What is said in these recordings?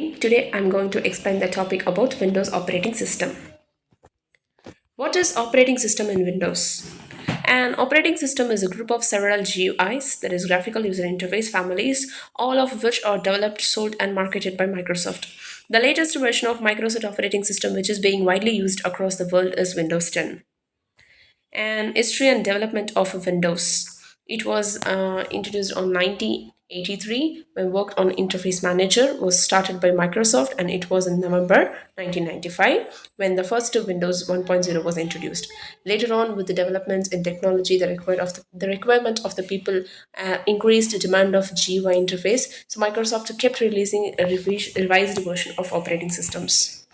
Today I'm going to explain the topic about Windows operating system. What is operating system in Windows? An operating system is a group of several GUIs, that is graphical user interface families, all of which are developed, sold and marketed by Microsoft. The latest version of Microsoft operating system which is being widely used across the world is Windows 10. And history and development of Windows. It was introduced on 1983 when work on Interface Manager was started by Microsoft, and it was in November 1995 when the first Windows 1.0 was introduced. Later on, with the developments in technology, the requirement of the people increased the demand of GUI interface. So Microsoft kept releasing a revised version of operating systems.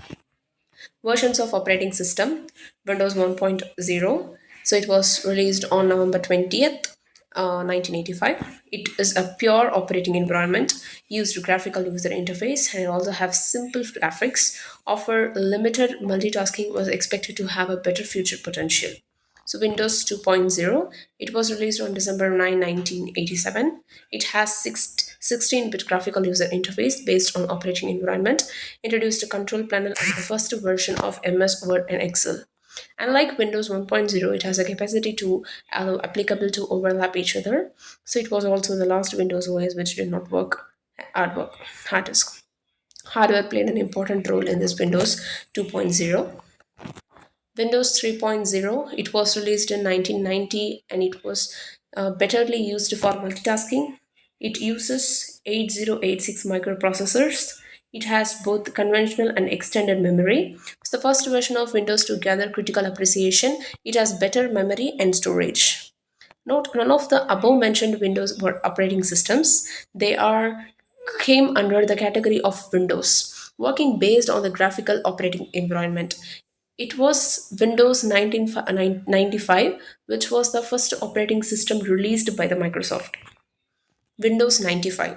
Versions of operating system: Windows 1.0. So it was released on November 20th, 1985. It is a pure operating environment, used graphical user interface, and also have simple graphics, offer limited multitasking, was expected to have a better future potential. So Windows 2.0, it was released on December 9, 1987. It has 16-bit graphical user interface based on operating environment, introduced a control panel and the first version of MS Word and Excel. Unlike Windows 1.0, it has a capacity to allow applicable to overlap each other. So it was also the last Windows OS which did not work hard disk. Hardware played an important role in this Windows 2.0. Windows 3.0, it was released in 1990 and it was betterly used for multitasking. It uses 8086 microprocessors. It has both conventional and extended memory. It's the first version of Windows to gather critical appreciation. It has better memory and storage. Note, none of the above mentioned Windows were operating systems. They are came under the category of Windows, working based on the graphical operating environment. It was Windows 1995, which was the first operating system released by the Microsoft. Windows 95,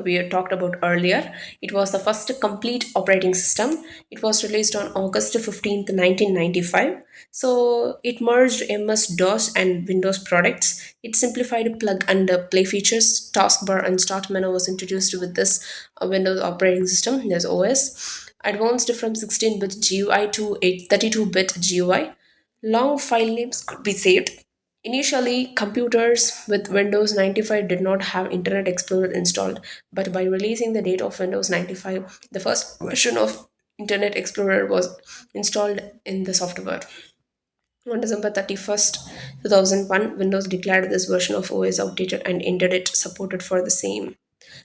we had talked about earlier. It was the first complete operating system. It was released on August 15th, 1995. So it merged MS DOS and Windows products. It simplified plug and play features. Taskbar and start menu was introduced with this Windows operating system, this OS. Advanced from 16-bit GUI to 32-bit GUI. Long file names could be saved. Initially, computers with Windows 95 did not have Internet Explorer installed, but by releasing the date of Windows 95, the first version of Internet Explorer was installed in the software. On December 31st, 2001, Windows declared this version of OS outdated and ended it supported for the same.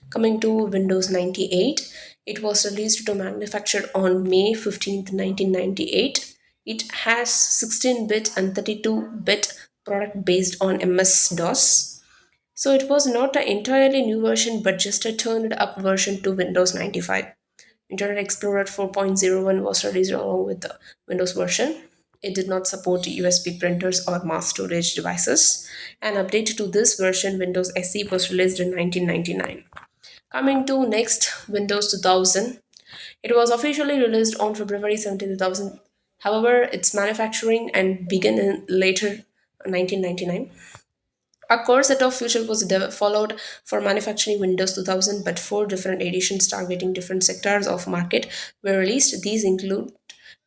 Coming to Windows 98, it was released to manufacture on May 15th, 1998. It has 16-bit and 32-bit product based on MS-DOS. So it was not an entirely new version but just a turned up version to Windows 95. Internet Explorer 4.01 was released along with the Windows version. It did not support USB printers or mass storage devices. An update to this version, Windows SE, was released in 1999. Coming to next, Windows 2000. It was officially released on February 17, 2000. However, its manufacturing and began in later 1999. A core set of features was followed for manufacturing Windows 2000, but four different editions targeting different sectors of market were released. These include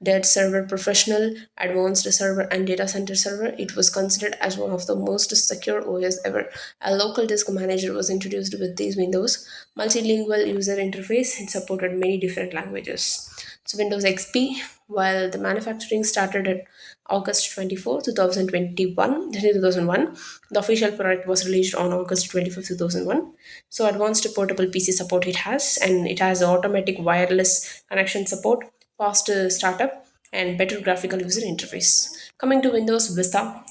Dead Server Professional, Advanced Server, and Data Center Server. It was considered as one of the most secure OS ever. A local disk manager was introduced with these Windows. Multilingual user interface. It supported many different languages. So Windows XP, while the manufacturing started at August 24, 2001, the official product was released on August 25th, 2001. So advanced portable PC support it has, and it has automatic wireless connection support, fast startup, and better graphical user interface. Coming to Windows Vista,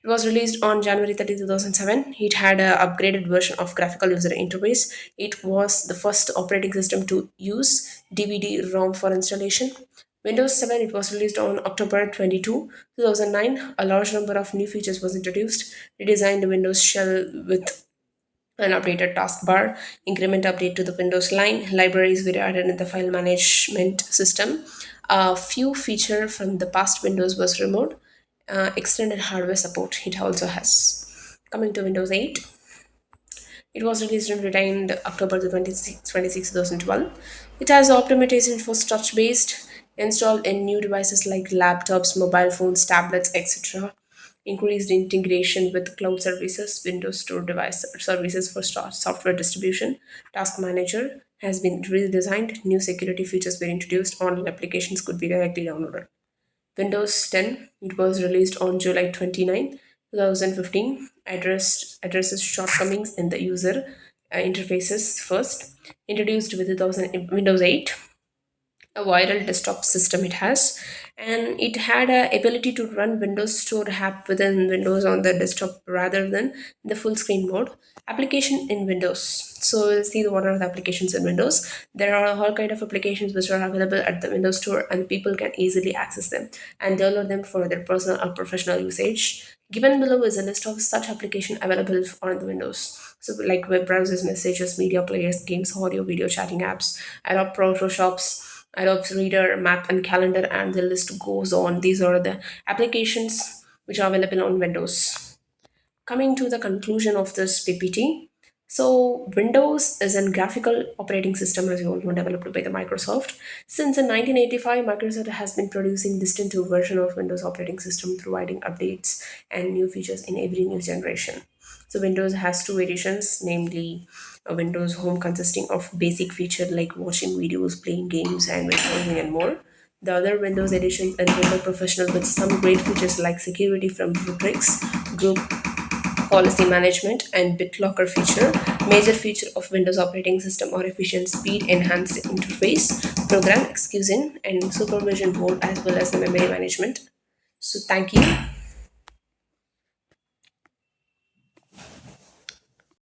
it was released on January 30, 2007. It had an upgraded version of graphical user interface. It was the first operating system to use DVD-ROM for installation. Windows 7, it was released on October 22, 2009. A large number of new features was introduced. Redesigned Windows shell with an updated taskbar, increment update to the Windows line, libraries were added in the file management system. A few feature from the past Windows was removed. Extended hardware support it also has. Coming to Windows 8, It was released and retained October the 26th, 2012. It has optimization for touch based, installed in new devices like laptops, mobile phones, tablets, etc. Increased integration with cloud services, Windows Store device services for software distribution, Task Manager has been redesigned, new security features were introduced, online applications could be directly downloaded. Windows 10, it was released on July 29, 2015, addresses shortcomings in the user interfaces first. Introduced with 2000, Windows 8, a viral desktop system it has, and it had a ability to run Windows Store app within Windows on the desktop rather than the full screen mode. Application in Windows. So we'll see what are the applications in Windows. There are all kind of applications which are available at the Windows Store, and people can easily access them and download them for their personal or professional usage. Given below is a list of such application available on the Windows. So like web browsers, messages, media players, games, audio, video chatting apps, Adobe Photoshops, Adobe Reader, Map, and Calendar, and the list goes on. These are the applications which are available on Windows. Coming to the conclusion of this PPT, so Windows is a graphical operating system, as you all know, developed by the Microsoft. Since in 1985, Microsoft has been producing distinct version of Windows operating system, providing updates and new features in every new generation. So Windows has two editions, namely a Windows Home consisting of basic feature like watching videos, playing games, and browsing and more. The other Windows edition and Windows Professional with some great features like security from Rootrix, group policy management, and BitLocker feature. Major feature of Windows operating system are efficient speed, enhanced interface, program execution, and supervision mode, as well as the memory management. So thank you.